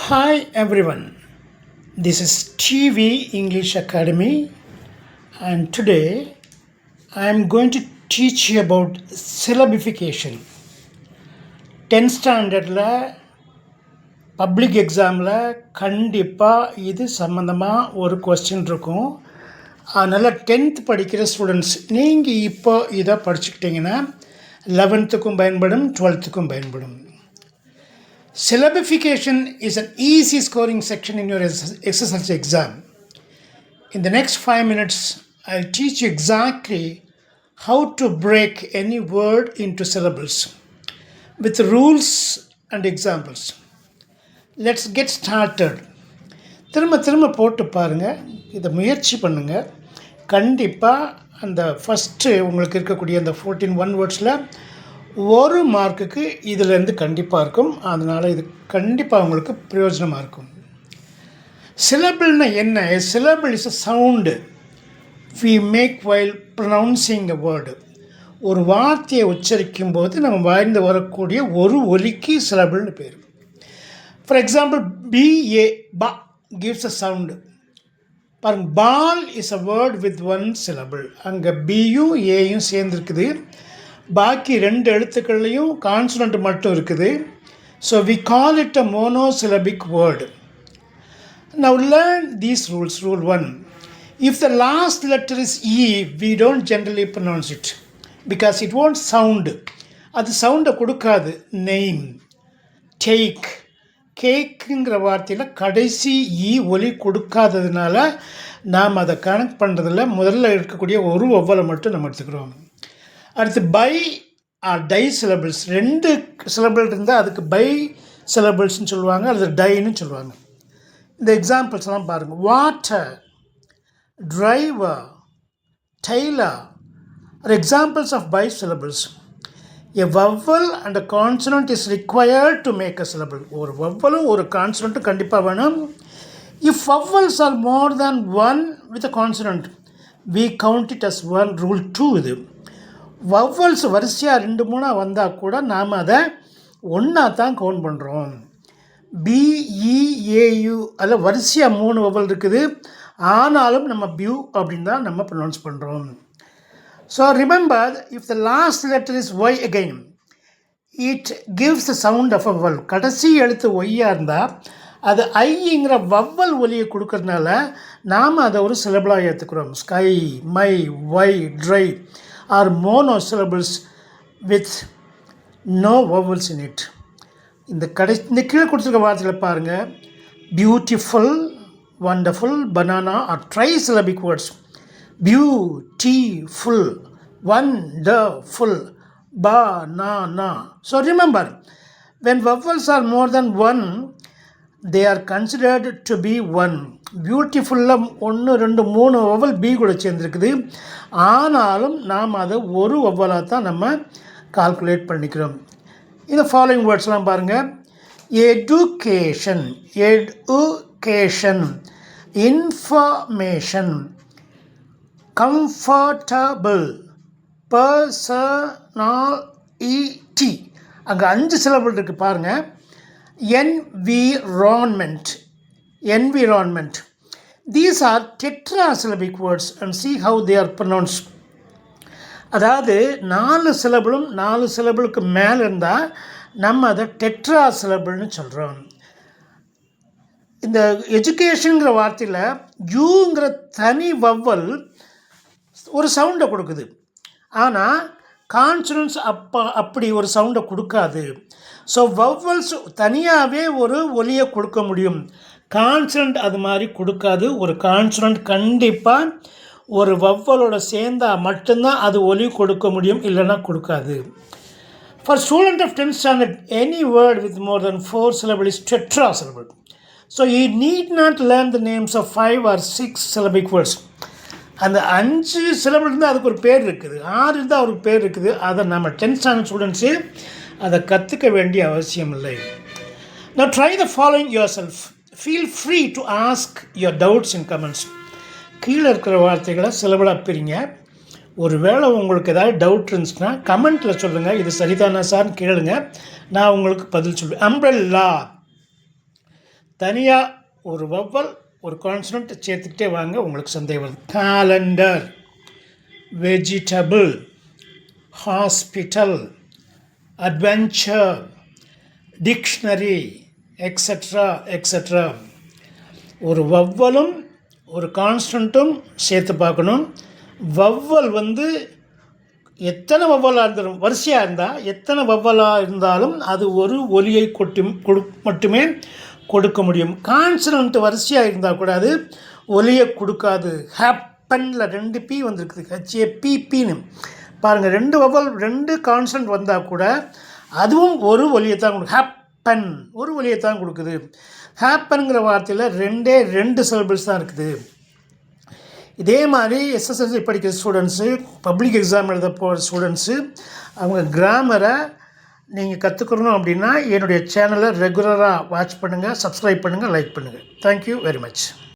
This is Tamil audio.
Hi everyone, this is TV English Academy, and today I am going to teach you about syllabification. 10th ஸ்டாண்டர்டில் பப்ளிக் எக்ஸாமில் கண்டிப்பாக இது சம்மந்தமாக ஒரு கொஸ்டின் இருக்கும். அதனால் 10th படிக்கிற ஸ்டூடெண்ட்ஸ் நீங்கள் இப்போ இதை படிச்சுக்கிட்டிங்கன்னா 11த்துக்கும் பயன்படும், 12த்துக்கும் பயன்படும். Syllabification is an easy scoring section in your SSLC exam. In the next 5 minutes, I'll teach you exactly how to break any word into syllables with rules and examples. Let's get started. திரும்ப போட்டு பாருங்கள், இதை முயற்சி பண்ணுங்கள். கண்டிப்பாக அந்த ஃபஸ்ட்டு உங்களுக்கு இருக்கக்கூடிய அந்த 14 வேர்ட்ஸில் ஒரு மார்க்குக்கு இதிலேருந்து கண்டிப்பாக இருக்கும். அதனால் இது கண்டிப்பாக உங்களுக்கு பிரயோஜனமாக இருக்கும். சிலபிள்னா என்ன? Syllable is a sound we make while pronouncing a word. ஒரு வார்த்தையை உச்சரிக்கும் போது நம்ம வாய்ந்து வரக்கூடிய ஒரு ஒலிக்கு சிலபிள்னு பேர். ஃபார் எக்ஸாம்பிள் BA பா கிவ்ஸ் அ சவுண்டு. பாருங்க, ball is a word with one syllable. அங்கே பியும் ஏயும் சேர்ந்துருக்குது. பாக்கி 2 எழுத்துக்கள்லையும் கான்சனண்ட் மட்டும் இருக்குது. So we call it a monosyllabic word. Now learn these rules. Rule 1. If the last letter is E, we don't generally pronounce it because it won't sound. அது சவுண்டை கொடுக்காது. நேம், டேக், கேக்குங்கிற வார்த்தையில் கடைசி ஈ ஒலி கொடுக்காததுனால நாம் அதை கனெக்ட் பண்ணுறதில்ல. முதல்ல இருக்கக்கூடிய ஒரு ஒவ்வொலை மட்டும் நம்ம எடுத்துக்கிறோம். அடுத்து bi or di syllables. 2 syllable இருந்தால் அதுக்கு பை சிலபிள்ஸ்னு சொல்லுவாங்க, அது டைன்னு சொல்லுவாங்க. இந்த எக்ஸாம்பிள்ஸ்லாம் பாருங்கள். Water, driver, tailor are examples of bi syllables. A vowel and a consonant is required to make a syllable. ஒரு வவ்வலும் ஒரு கான்சனண்ட்டும் கண்டிப்பாக வேணும். If vowels are more than 1 with a consonant, we count it as 1. Rule 2 இது. வவ்வல்ஸ் வரிசையாக 2-3 வந்தால் கூட நாம் அதை ஒன்றா தான் கவுண்ட் பண்ணுறோம். BEAU அதில் வரிசையாக 3 வவ்வல் இருக்குது. ஆனாலும் நம்ம பியூ அப்படின்னு தான் நம்ம ப்ரொனவுன்ஸ் பண்ணுறோம். So remember, if the last letter is Y again, it gives the sound of a vowel. கடைசி எழுத்து ஒய்யாக இருந்தால் அது ஐங்கிற வவ்வல் ஒலியை கொடுக்கறதுனால நாம் அதை ஒரு சிலபிளாக ஏற்றுக்கிறோம். Sky, my, why, try are monosyllables with no vowels in it. இந்த கீழே கொடுத்துருக்க வார்த்தைகளை பாருங்கள். Beautiful, wonderful, banana are trisyllabic words. Beautiful, wonderful, banana. So remember, when vowels are more than 1, they are considered to be 1. பியூட்டிஃபுல்லில் 1, 2, 3 வவ்வல் பி கூட சேர்ந்துருக்குது. ஆனாலும் நாம் அதை ஒரு வவ்வலாக தான் நம்ம கால்குலேட் பண்ணிக்கிறோம். இந்த ஃபாலோயிங் வேர்ட்ஸ்லாம் பாருங்கள். education, information, comfortable, personality. அங்கே 5 சிலபிள் இருக்குது பாருங்கள். environment. These are tetrasyllabic words and see how they are pronounced. அதாவது 4 சிலபிளும் 4 சிலபிளுக்கு மேலே இருந்தால் நம்ம அதை டெட்ரா சிலபிள்னு சொல்கிறோம். இந்த எஜுகேஷனுங்கிற வார்த்தையில் யூங்கிற தனி வவ்வல் ஒரு சவுண்டை கொடுக்குது. ஆனால் கான்சனன்ஸ் அப்படி ஒரு சவுண்டை கொடுக்காது. ஸோ வவ்வல்ஸ் தனியாகவே ஒரு ஒலியை கொடுக்க முடியும். கான்சனண்ட் அது மாதிரி கொடுக்காது. ஒரு கான்சனண்ட் கண்டிப்பாக ஒரு வவ்வலோட சேர்ந்தால் மட்டும்தான் அது ஒலி கொடுக்க முடியும், இல்லைன்னா கொடுக்காது. For student of 10th standard, any word with more than 4 syllable is tetrasyllable. So you need not learn the names of 5 or 6 syllabic words. அந்த 5 சிலபிள் இருந்தால் அதுக்கு ஒரு பேர் இருக்குது, 6 இருந்தால் அவருக்கு பேர் இருக்குது. அதை நம்ம 10th ஸ்டாண்டர்ட் ஸ்டூடெண்ட்ஸு அதை கற்றுக்க வேண்டிய அவசியம் இல்லை. Now try the following yourself. Feel free to ask your doubts in comments. கீழே இருக்கிற வார்த்தைகளை சிலபிளாக பிரிங்க. ஒரு வேளை உங்களுக்கு ஏதாவது டவுட் இருந்துச்சுன்னா கமெண்ட்டில் சொல்லுங்கள். இது சரிதானா சார்னு கேளுங்க, நான் உங்களுக்கு பதில் சொல்லுவேன். அம்ப்ரெல்லா, தனியாக ஒரு வவ்வல் ஒரு கான்சனன்ட் சேர்த்துக்கிட்டே வாங்க, உங்களுக்கு சந்தேகம் வருது. Calendar, vegetable, hospital, adventure, dictionary, extra extra. ஒரு வவ்வலும் ஒரு கான்ஸ்டன்ட்டும் சேர்த்து பார்க்கணும். வவ்வல் எத்தனை வவ்வலாக இருந்தாலும், வரிசையாக இருந்தால் எத்தனை வவ்வலாக இருந்தாலும் அது ஒரு ஒலியை மட்டுமே கொடுக்க முடியும். கான்சனன்ட் வரிசையாக இருந்தால் கூட அது ஒலியை கொடுக்காது. ஹேப்பனில் 2 பி வந்திருக்குது, HAPPன்னு பாருங்கள். 2 வவ்வல் 2 கான்சனன்ட் வந்தால் கூட அதுவும் ஒரு ஒலியை தான் கொடுக்கும். ஹேப்பன் ஒரு ஒலியை தான் கொடுக்குது. ஹேப்பனுங்கிற வார்த்தையில் 2 சிலபிள்ஸ் தான் இருக்குது. இதே மாதிரி SSLC படிக்கிற ஸ்டூடெண்ட்ஸு, பப்ளிக் எக்ஸாம் எழுத போகிற ஸ்டூடெண்ட்ஸு, அவங்க கிராமரை நீங்கள் கற்றுக்கணும் அப்படின்னா என்னுடைய சேனலை ரெகுலராக வாட்ச் பண்ணுங்கள், சப்ஸ்கிரைப் பண்ணுங்கள், லைக் பண்ணுங்கள். Thank you very much.